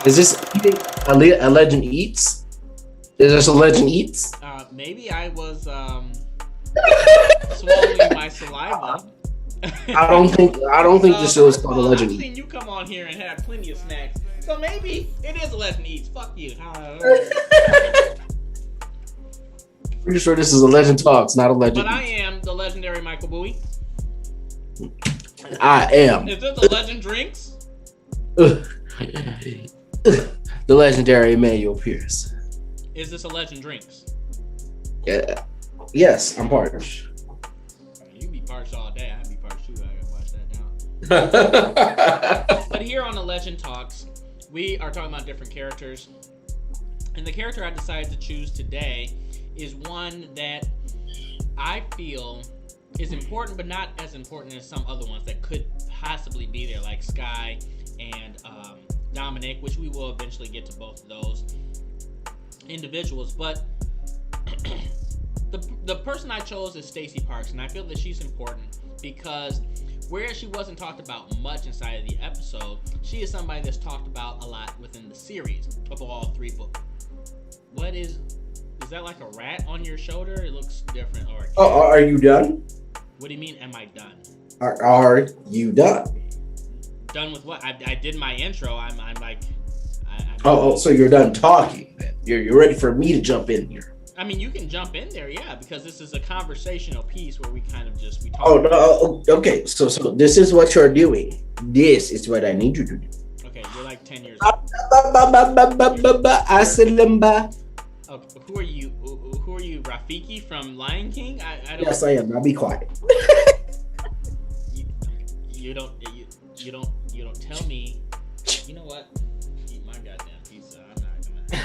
Is this eating a legend eats? Is this a legend eats? Maybe I was swallowing my saliva. I don't think the show is called a legend I've eats. seen you come on here and have plenty of snacks, so maybe it is a legend eats. Fuck you. Pretty sure this is a legend talks, not a legend. But I am the legendary Michael Bowie. I am. Is this a legend drinks? The legendary Emmanuel Pierce. Is this a legend drinks? Yeah. Yes, I'm parched. You can be parched all day. I can be parched too. I gotta watch that down. But here on the Legend Talks, we are talking about different characters. And the character I decided to choose today is one that I feel is important, but not as important as some other ones that could possibly be there, like Sky and Dominic, which we will eventually get to both of those individuals. But the person I chose is Stacy Parks, and I feel that she's important because whereas she wasn't talked about much inside of the episode, she is somebody that's talked about a lot within the series of all 3 books. What is that, like a rat on your shoulder? It looks different. Or are you done? What do you mean, am I done? Are you done? Done with what? I did my intro. I'm like... So you're done talking then. You're ready for me to jump in here. I mean, you can jump in there, yeah, because this is a conversational piece where we kind of just... talk. Oh, no, okay. So this is what you're doing. This is what I need you to do. Okay, you're like 10 years old. Okay, who are you? Who are you? Rafiki from Lion King? I don't. Yes, I am. Now be quiet. You don't tell me. You know what? Eat my goddamn pizza. I'm not gonna.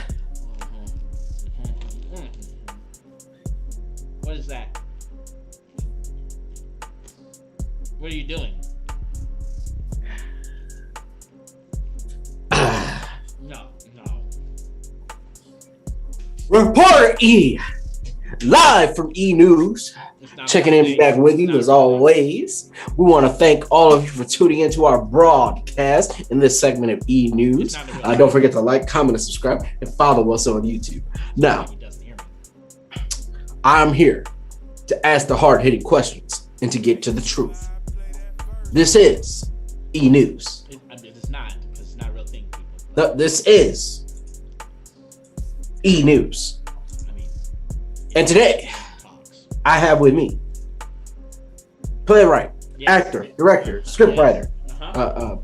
What is that? What are you doing? No. Reporter E, live from E News. Checking in back with you as always. We want to thank all of you for tuning into our broadcast in this segment of E News. Don't forget to like, comment, and subscribe, and follow us on YouTube. Now, I'm here to ask the hard-hitting questions and to get to the truth. This is E News. It's not, because it's not a real thing, people. No, this is E News. And today, I have with me playwright, actor, director, scriptwriter,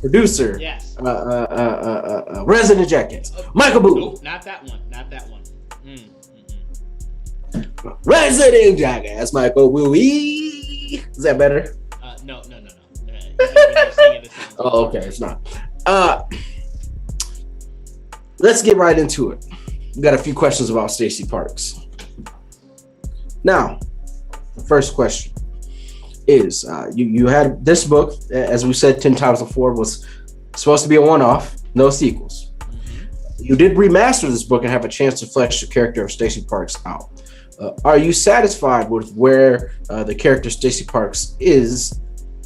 producer, resident jackass, Michael Boo. Nope, not that one. Resident jackass, Michael Boo. Is that better? No. Oh, okay, it's not. Let's get right into it. We got a few questions about Stacy Parks. Now, the first question is, you had this book, as we said 10 times before, was supposed to be a one-off, no sequels. You did remaster this book and have a chance to flesh the character of Stacy Parks out. Are you satisfied with where the character Stacy Parks is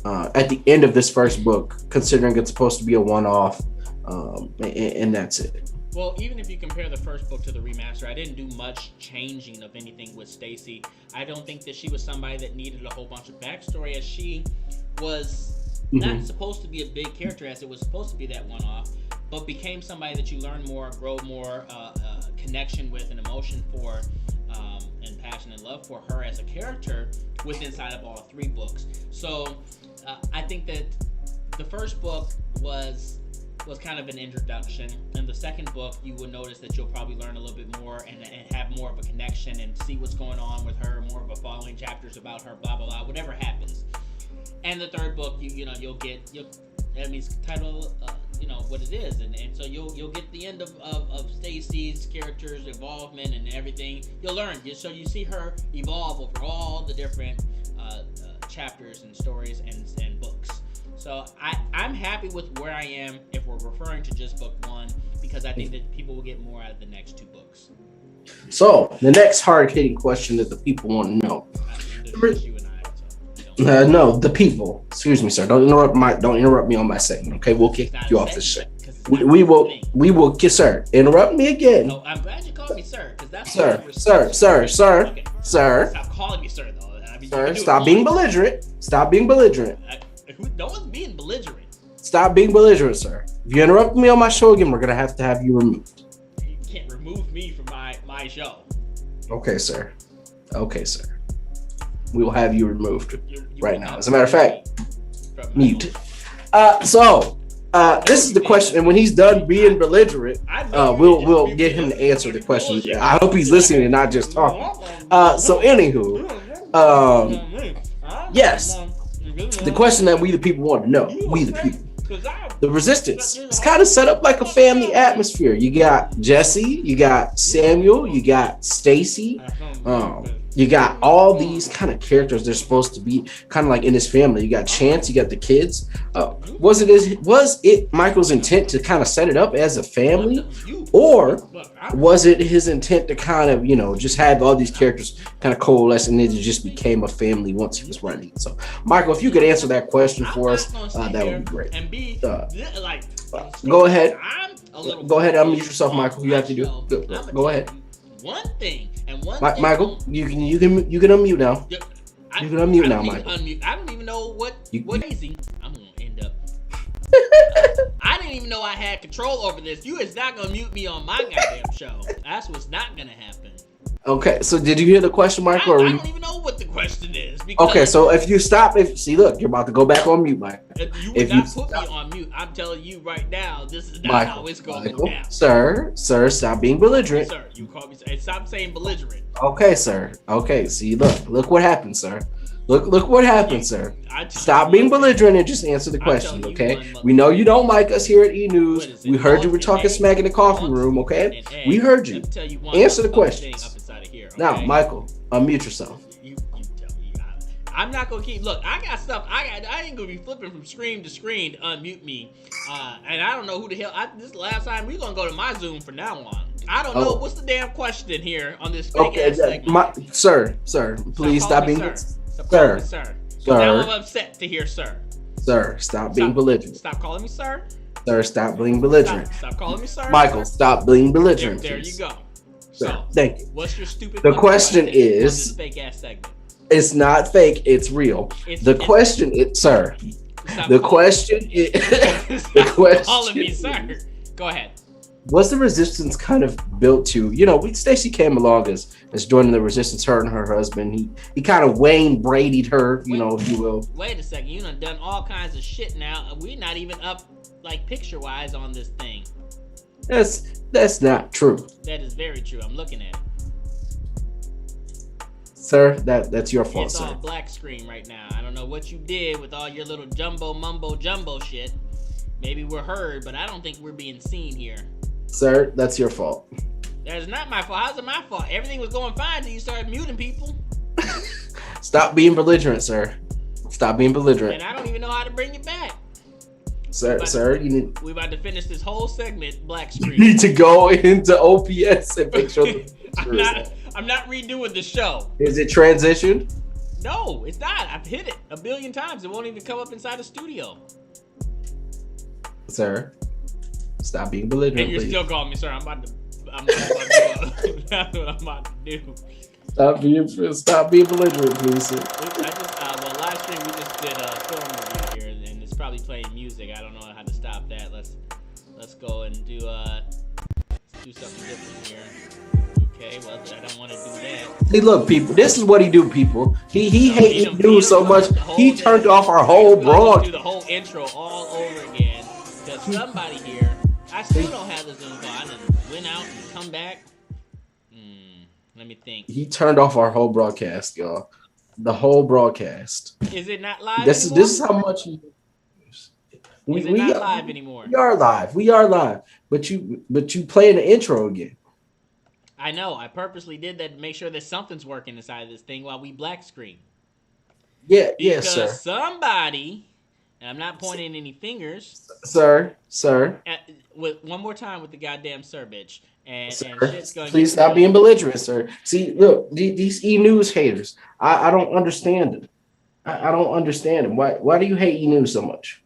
at the end of this first book, considering it's supposed to be a one-off, and that's it? Well, even if you compare the first book to the remaster, I didn't do much changing of anything with Stacy. I don't think that she was somebody that needed a whole bunch of backstory, as she was not supposed to be a big character, as it was supposed to be that one-off, but became somebody that you learn more, grow more connection with, and emotion for, and passion and love for her as a character within inside of all 3 books. So I think that the first book was kind of an introduction. In the second book, you will notice that you'll probably learn a little bit more and have more of a connection and see what's going on with her, more of a following chapters about her, blah, blah, blah, whatever happens. And the third book, you'll get that means title, what it is. And so you'll get the end of Stacy's character's involvement and everything. You'll learn. So you see her evolve over all the different chapters and stories and books. So I'm happy with where I am if we're referring to just book 1, because I think that people will get more out of the next 2 books. So the next hard-hitting question that the people want to know. You and No, the people. Excuse me, sir. Don't interrupt me on my segment. Okay, we'll kick you off the shit. Because We will kiss sir. Interrupt me again. Oh, I'm glad you called me sir, because that's Sir. Okay. Sir. Stop calling me sir, though. I mean, Sir, stop being belligerent. Stop being belligerent. No one's being belligerent. Stop being belligerent, sir. If you interrupt me on my show again, we're gonna have to have you removed. You can't remove me from my show. Okay, sir. We will have you removed You right now. As a matter of fact, mute. This is the question, and when he's done being belligerent, we'll get him to answer the question. I hope he's listening and not just talking. Anywho, yes, the question that we the people want to know, we the people, the resistance, it's kind of set up like a family atmosphere. You got Jesse, you got Samuel, you got Stacy, you got all these kind of characters. They're supposed to be kind of like in his family. You got Chance, you got the kids. Was it Michael's intent to kind of set it up as a family, or was it his intent to kind of, just have all these characters kind of coalesce and it just became a family once he was running? So, Michael, if you could answer that question for us, that would be great. Go ahead. Go ahead. Unmute yourself, Michael. You have to do. Go ahead. One thing. Michael, you can unmute now. You can unmute now, Michael. I don't even know what easy. I'm gonna end up. I didn't even know I had control over this. You is not gonna mute me on my goddamn show. That's what's not gonna happen. Okay, so did you hear the question, Michael? I don't even know what the question is. Okay, so if you stop, look, you're about to go back on mute, Michael. If you put me on mute, I'm telling you right now, this is not how it's going to go down. Sir, stop being belligerent. Sir, you call me sir. Stop saying belligerent. Okay, sir. Okay, see, look what happened, sir. Look what happened, sir. Stop being belligerent and just answer the question, okay? We know you don't like us here at E! News. We heard you were talking smack in the coffee room, okay? We heard you. Answer the questions. Now, Michael, unmute yourself. You tell me. I'm not gonna keep. Look, I got stuff. I ain't gonna be flipping from screen to screen to unmute me. And I don't know who the hell. This is the last time we're gonna go to my Zoom from now on. I don't know what's the damn question here on this fake ass segment. Sir, please stop being sir. Now I'm upset to hear sir. Sir, stop being belligerent. Stop calling me sir. Sir, stop being belligerent. Stop calling me sir. Michael, stop being belligerent. There you go. So, thank you. What's your stupid? The question is, fake ass segment. It's not fake. It's real. The question is, sir. The question is, calling me sir. Go ahead. Was the resistance kind of built to? Stacy came along as joining the resistance. Her and her husband. He kind of Wayne Brady'd her, if you will. Wait a second. You done all kinds of shit now. We're not even up like picture wise on this thing. That's not true. That is very true. I'm looking at it. Sir, that's your fault, it's sir. It's on black screen right now. I don't know what you did with all your little jumbo shit. Maybe we're heard, but I don't think we're being seen here. Sir, that's your fault. That is not my fault. How's it my fault? Everything was going fine until you started muting people. Stop being belligerent, sir. Stop being belligerent. And I don't even know how to bring it back. Sir, we're about to finish this whole segment black screen. You need to go into OPS and make sure I'm not redoing the show. Is it transitioned? No, it's not. I've hit it a billion times. It won't even come up inside the studio. Sir, stop being belligerent. And you're still calling me sir. That's what I'm about to do. Stop being belligerent, please, sir. Live stream, we just did a film review here, and it's probably playing music. I don't know how to stop that. Let's go and do something different here. Okay, well, I don't want to do that. Hey, look, people. This is what he do, people. He hated news so much. He turned off our whole broadcast. Do the whole intro all over again. Because somebody here, I still don't have the Zoom call. I done went out and come back. Let me think. He turned off our whole broadcast, y'all. The whole broadcast. Is it not live anymore? This is how much is it not live anymore? We are live. But you playing the intro again. I know. I purposely did that to make sure that something's working inside of this thing while we black screen. Yes, sir. Somebody, and I'm not pointing any fingers. Sir. With one more time with the goddamn sir, bitch. And shit's going. Please stop being belligerent, sir. See, look, these E! News haters. I don't understand them. I don't understand them. Why do you hate E! News so much?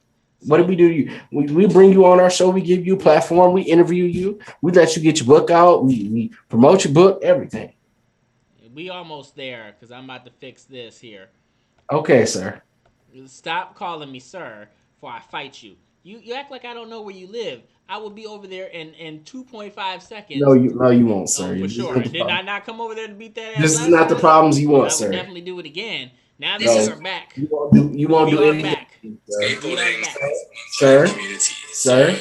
What did we do to you? We bring you on our show. We give you a platform. We interview you. We let you get your book out. We promote your book. Everything. We almost there because I'm about to fix this here. Okay, sir. Stop calling me sir before I fight you. You act like I don't know where you live. I will be over there in 2.5 No, seconds. you won't, Oh, sir. for This is sure. not the And did problem. I not come over there to beat that ass This is last not the time? problems you Because want, I will sir. definitely do it again. Now that we No, are back, you won't we do are anything, back. sir. We are back. Sir, sir,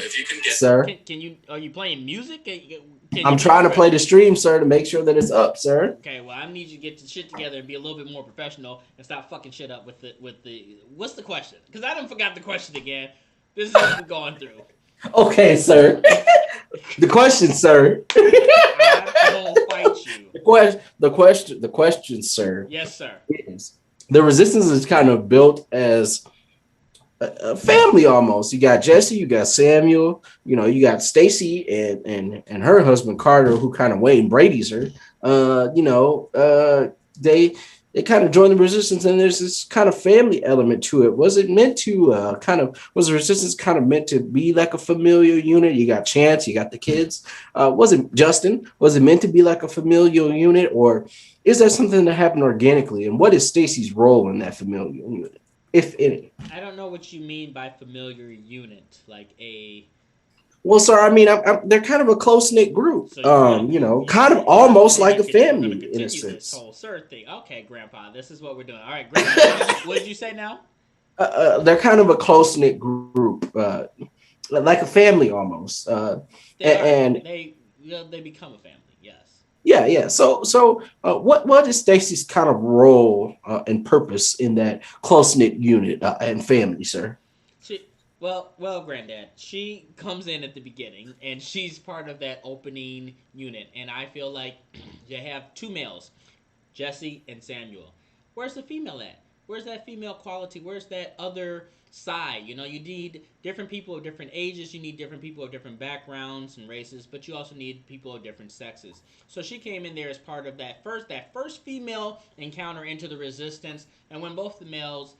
sir. Can you? Are you playing music? Can you I'm be trying to play professional? the stream, sir, to make sure that it's up, sir. Okay, well, I need you to get the shit together and be a little bit more professional and stop fucking shit up with the. What's the question? Because I done forgot the question again. This is what we're going through. Okay, sir. The question, sir. I'm gonna fight you. The question, sir, Yes, sir. is the resistance is kind of built as a family almost. You got Jesse, you got Samuel, you got Stacy and her husband Carter, who kind of Wayne Brady's her. They kind of join the resistance, and there's this kind of family element to it. Was it meant to was the resistance kind of meant to be like a familial unit? You got Chance, you got the kids. Was it Justin? Was it meant to be like a familial unit, or is that something that happened organically? And what is Stacy's role in that familial unit, if any? I don't know what you mean by familiar unit, like a. Well, sir, I mean, they're kind of a close knit group. So you want Kind of almost like a we're gonna family in a continue this sense. whole sir thing. Okay, Grandpa, this is what we're doing. All right, Grandpa, what did you say now? They're kind of a close knit group, like a family almost. They are. And They become a family. Yes. yeah, yeah. What is Stacy's kind of role and purpose in that close knit unit and family, sir? She Granddad, she comes in at the beginning and she's part of that opening unit, and I feel like you have two males, Jesse and Samuel. Where's the female at? Where's that female quality? Where's that other side? You need different people of different ages. You need different people of different backgrounds and races, but you also need people of different sexes. So she came in there as part of that first female encounter into the resistance, and when both the males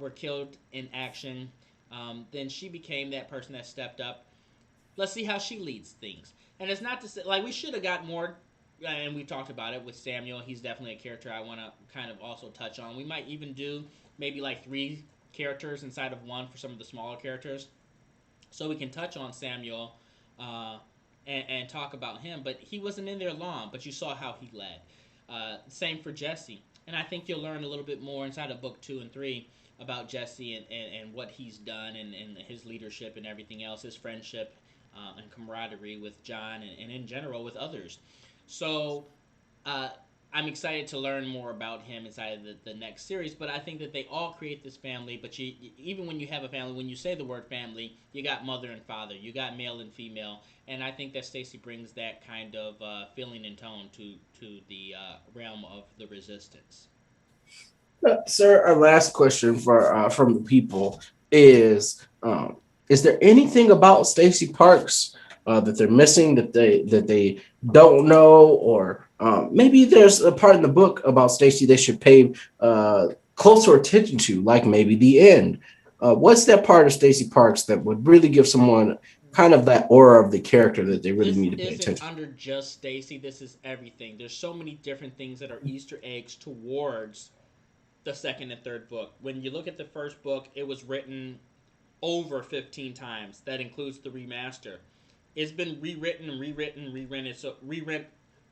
were killed in action, then she became that person that stepped up. Let's see how she leads things. And it's not to say like we should have got more, and we talked about it with Samuel. He's definitely a character I want to kind of also touch on. We might even do maybe like 3 characters inside of one for some of the smaller characters, so we can touch on Samuel uh, and talk about him. But he wasn't in there long, but you saw how he led. Same for Jesse. And I think you'll learn a little bit more inside of book 2 and 3 about Jesse and what he's done and his leadership and everything else, his friendship and camaraderie with John and in general with others. So uh, I'm excited to learn more about him inside of the next series. But I think that they all create this family. But even when you have a family, when you say the word family, you got mother and father, you got male and female, and I think that Stacy brings that kind of feeling and tone to the realm of the resistance. Sir, our last question for from the people is there anything about Stacey Parks that they're missing that they don't know, or maybe there's a part in the book about Stacey they should pay closer attention to, like maybe the end. What's that part of Stacey Parks that would really give someone kind of that aura of the character that they really This need to pay isn't attention to? under just Stacy. This is everything. There's so many different things that are Easter eggs towards the second and third book. When you look at the first book, it was written over 15 times. That includes the remaster. It's been rewritten, rewritten, rewritten. So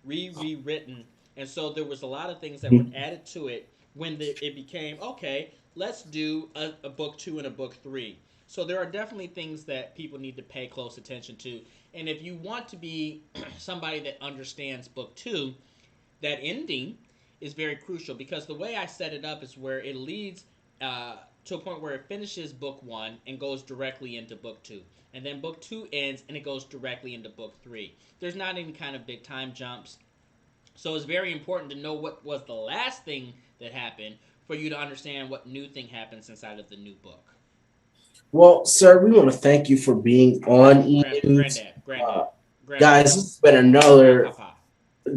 rewritten, and so there was a lot of things that were added to it when it became okay. Let's do a book 2 and a book 3. So there are definitely things that people need to pay close attention to. And if you want to be somebody that understands book 2, that ending is very crucial because the way I set it up is where it leads to a point where it finishes book 1 and goes directly into book 2. And then book 2 ends and it goes directly into book 3. There's not any kind of big time jumps. So it's very important to know what was the last thing that happened for you to understand what new thing happens inside of the new book. Well, sir, we want to thank you for being on E News. Granddad, Guys, grandpa, this has been another grandpapa,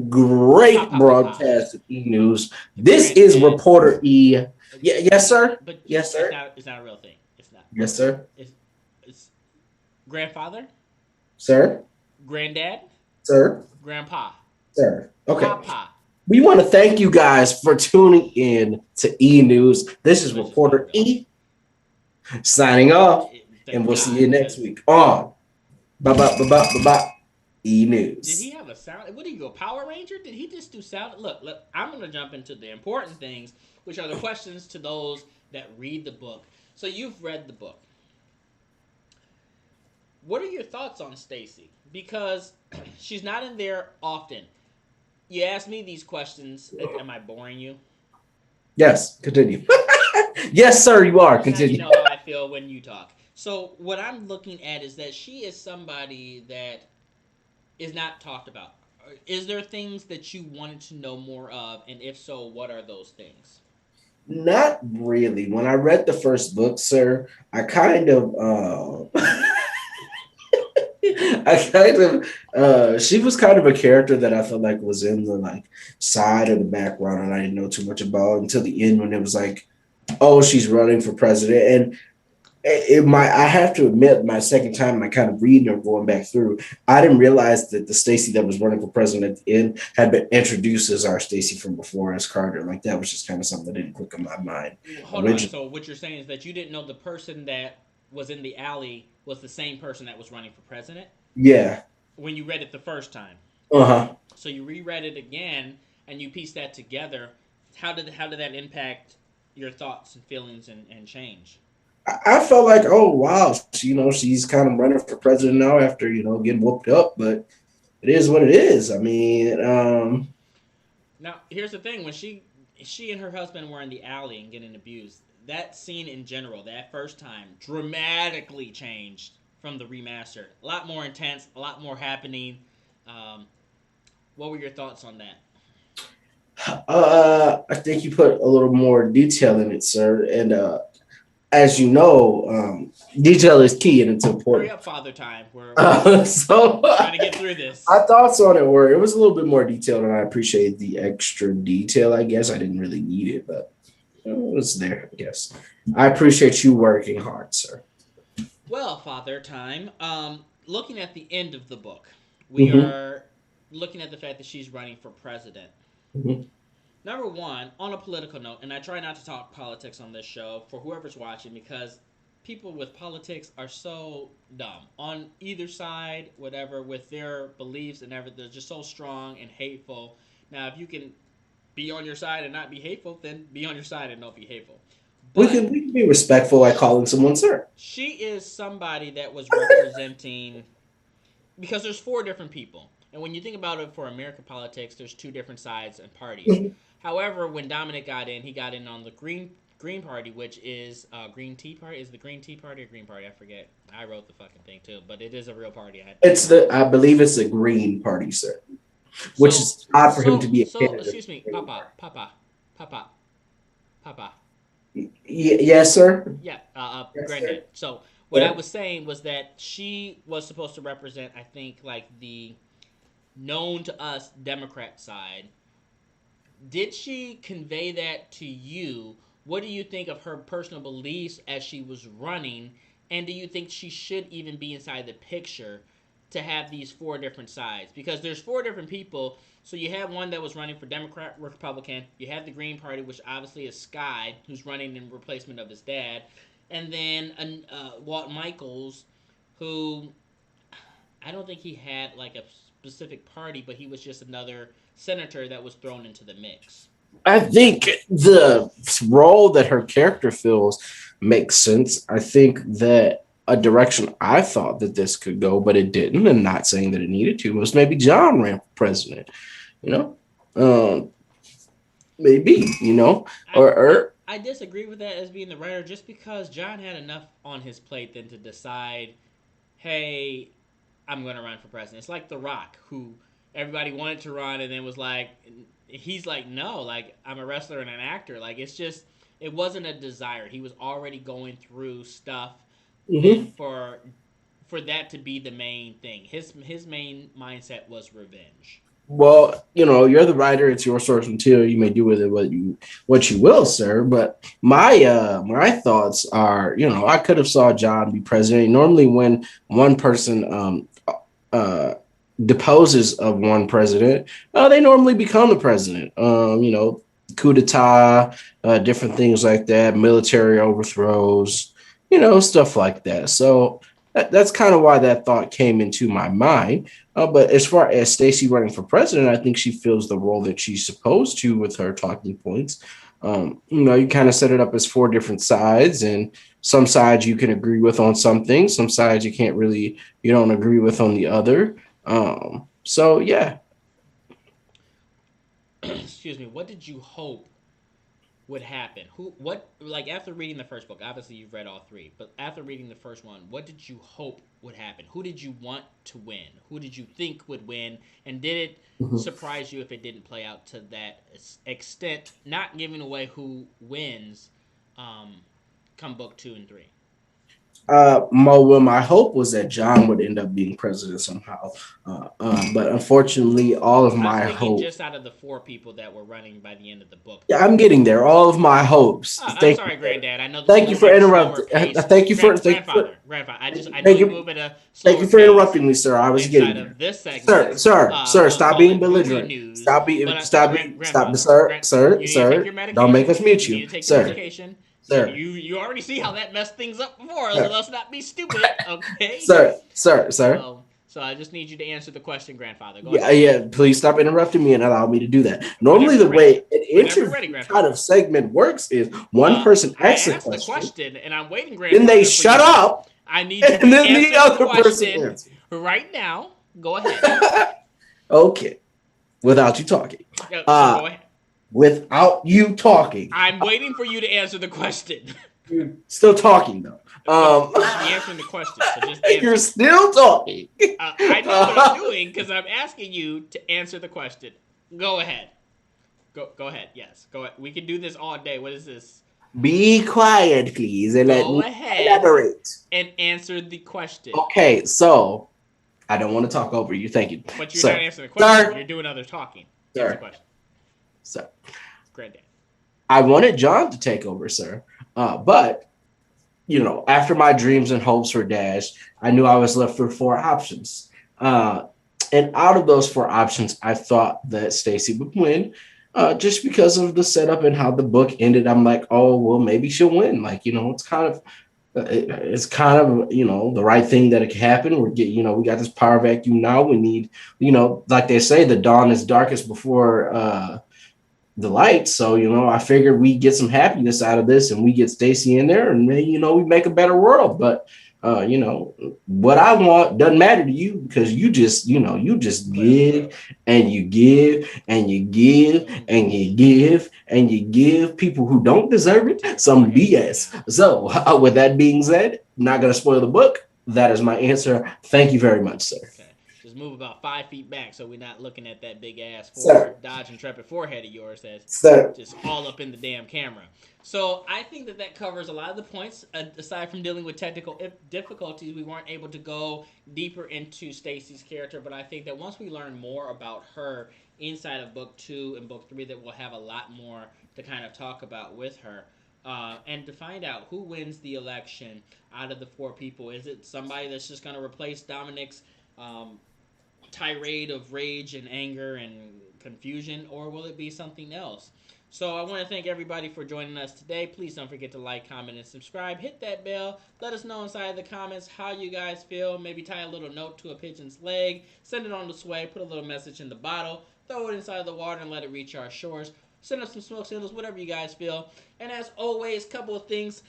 great papa. broadcast of E News. This is Granddad. Reporter E. Yeah, yes, sir. But Yes, sir. it's not a real thing. It's not. Yes, sir. It's Grandfather, Sir, granddad, sir, grandpa, sir. Okay. papa. We want to thank you guys for tuning in to E News. This is Delicious dog Reporter though. E signing off, and Thank we'll see God, you next because week on Ba Ba Ba Ba Ba Ba E did he News. have a sound? What did he go? Power Ranger? Did he just do sound? Look. I'm gonna jump into the important things, which are the questions to those that read the book. So you've read the book. What are your thoughts on Stacy? Because she's not in there often. You ask me these questions. Am I boring you? Yes, continue. Yes, sir, you are. Now you Continue. know how I feel when you talk. So what I'm looking at is that she is somebody that is not talked about. Is there things that you wanted to know more of, and if so, what are those things? Not really. When I read the first book, sir, I kind of I kind of she was kind of a character that I felt like was in the like side or the background and I didn't know too much about until the end when it was like, oh, she's running for president. And I have to admit, my second time I kind of reading or going back through, I didn't realize that the Stacy that was running for president at the end had been introduced as our Stacy from before as Carter. Like that was just kind of something that didn't click in my mind Hold on. originally. So what you're saying is that you didn't know the person that was in the alley was the same person that was running for president Yeah. when you read it the first time. Uh-huh. So you reread it again and you piece that together. How did that impact your thoughts and feelings and change? I felt like, oh wow, she's kind of running for president now after getting whooped up, but it is what it is. I mean, Now, here's the thing: when she and her husband were in the alley and getting abused, that scene in general, that first time, dramatically changed from the remaster. A lot more intense, a lot more happening. Um, what were your thoughts on that? I think you put a little more detail in it, sir. And as you know, detail is key and it's Hurry important. up, Father Time. We're So trying to get through this. my thoughts on it were it was a little bit more detailed, and I appreciate the extra detail. I guess I didn't really need it, but it was there. I guess I appreciate you working hard, sir. Well, Father Time. Looking at the end of the book, we Hmm. are looking at the fact that she's running for president. Hmm. Number one, on a political note, and I try not to talk politics on this show for whoever's watching because people with politics are so dumb on either side, whatever, with their beliefs and everything. They're just so strong and hateful. Now, if you can be on your side and not be hateful, then be on your side and don't be hateful. We But can we can be respectful by calling someone sir. she is somebody that was representing because there's four different people. And when you think about it for American politics, there's two different sides and parties. However, when Dominic got in, he got in on the Green Party, which is Green Tea Party. Is the Green Tea Party or Green Party? I forget. I wrote the fucking thing too, but it is a real party. I had to look It's it up. I believe it's the Green Party, sir, which So, is odd for him to so, be a so, candidate. excuse me, Papa, Papa, Papa, Papa. Yes, sir. Yeah, Yes, Granddad. sir. So, what I Sir. was saying was that she was supposed to represent, I think, like the known to us Democrat side. Did she convey that to you? What do you think of her personal beliefs as she was running? And do you think she should even be inside the picture to have these four different sides? Because there's four different people. So you have one that was running for Democrat, Republican. You have the Green Party, which obviously is Sky, who's running in replacement of his dad. And then Walt Michaels, who I don't think he had like a specific party, but he was just another senator that was thrown into the mix. I think the role that her character fills makes sense. I think that a direction I thought that this could go, but it didn't, and not saying that it needed to, was maybe John ran for president. You know, um, maybe I, I or I disagree with that as being the writer, just because John had enough on his plate than to decide, hey, I'm going to run for president. It's like The Rock, who everybody wanted to run and then was like, he's like, no, like I'm a wrestler and an actor. Like it's just, it wasn't a desire. He was already going through stuff than Mhm. for that to be the main thing. His main mindset was revenge. Well, you're the writer. It's your source material. You may do with it what you will, sir. But my thoughts are, I could have saw John be president. Normally, when one person uh, deposes of one president, they normally become the president. Coup d'état, different things like that, military overthrows, stuff like that. So that's kind of why that thought came into my mind. But as far as Stacy running for president, I think she fills the role that she's supposed to with her talking points. You kind of set it up as four different sides, and some sides you can agree with on some things, some sides you don't agree with on the other. So yeah. Excuse me. What did you hope would happen? Like after reading the first book, obviously you've read all three, but after reading the first one, what did you hope would happen? Who did you want to win? Who did you think would win? And did it Mhm. surprise you if it didn't play out to that extent, not giving away who wins um, come book 2 and 3? My hope was that John would end up being president somehow, but unfortunately, all of I was my thinking hope. just out of the 4 people that were running by the end of the book. Yeah, I'm getting there. All of my hopes. I'm sorry, Granddad. I know this is Thank you for moving at a slower interrupting. pace. Thank you for Grandfather. I know thank you you move at a thank slower you for pace interrupting me, sir. I was getting inside there. of this Sir, segment. sir. We'll Stop call being it Bowie belligerent. News. Stop being But stop being stop grandfather, sir, you need to take sir. your Don't make medication. us mute You need you. to take your Sir. medication. Sir. You already see how that messed things up before, so Sir. let's not be stupid, okay? Sir. So I just need you to answer the question, grandfather. Go Yeah, ahead. yeah. Please stop interrupting me and allow me to do that. Whenever Normally, you're the ready. way an Whenever you're interview ready, kind grandfather. of segment works is one person I asks a asked the question, question, and I'm waiting, then they grandfather, for shut you to. up, I need you and to then the answer the other person question answers. right now. Go ahead. Okay, without you talking. So Uh, go ahead. without you talking. I'm waiting for you to answer the question. You're still talking though. But you should be answering the question. So just You're answer. still talking. I know what I'm doing because I'm asking you to answer the question. Go ahead. Go ahead. Yes. Go ahead. We can do this all day. What is this? Be quiet, please, and let Go me ahead elaborate. and answer the question. Okay, so I don't want to talk over you. Thank you, But you're not sir. answering the question. Sir, You're doing other talking. Answer the sir, question. sir. Granddad. I wanted John to take over, sir, but after my dreams and hopes were dashed, I knew I was left with four options. Uh, and out of those four options, I thought that Stacy would win. Just because of the setup and how the book ended, I'm like, oh well, maybe she'll win. Like, it's kind of the right thing that it could happen. We got this power vacuum now. We need, like they say, the dawn is darkest before the lights. So, I figured we get some happiness out of this and we get Stacy in there and maybe, we make a better world. But, what I want doesn't matter to you because you just give and you give and you give and you give and you give people who don't deserve it some BS. So, with that being said, not going to spoil the book. That is my answer. Thank you very much, sir. Okay. Just move about 5 feet back so we're not looking at that big ass Sir. Dodge Intrepid forehead of yours that's Sir. just all up in the damn camera. So I think that covers a lot of the points. Aside from dealing with technical difficulties, we weren't able to go deeper into Stacy's character. But I think that once we learn more about her inside of book 2 and book 3, that we'll have a lot more to kind of talk about with her. And to find out who wins the election out of the 4 people. Is it somebody that's just going to replace Dominic's tirade of rage and anger and confusion, or will it be something else? So I want to thank everybody for joining us today. Please don't forget to like, comment, and subscribe. Hit that bell. Let us know inside the comments how you guys feel. Maybe tie a little note to a pigeon's leg. Send it on the way. Put a little message in the bottle. Throw it inside the water and let it reach our shores. Send us some smoke signals, whatever you guys feel. And as always, couple of things.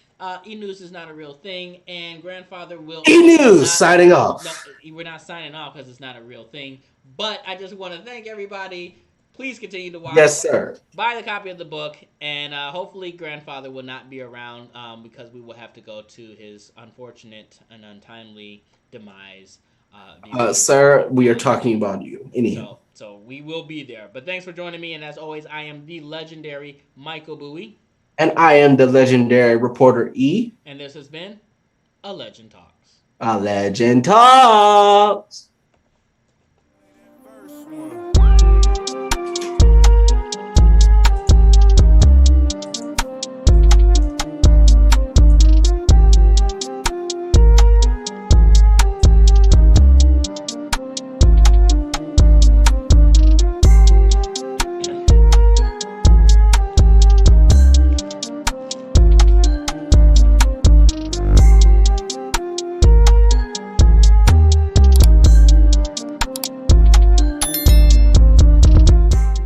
E-News is not a real thing, and Grandfather will... E-News signing off. No, we're not signing off because it's not a real thing. But I just want to thank everybody. Please continue to watch. Yes, sir. Buy the copy of the book, and hopefully Grandfather will not be around because we will have to go to his unfortunate and untimely demise. Sir, we are talking about you. Anyhow. So we will be there. But thanks for joining me, and as always, I am the legendary Michael Bowie. And I am the legendary reporter E. And this has been A Legend Talks. A Legend Talks.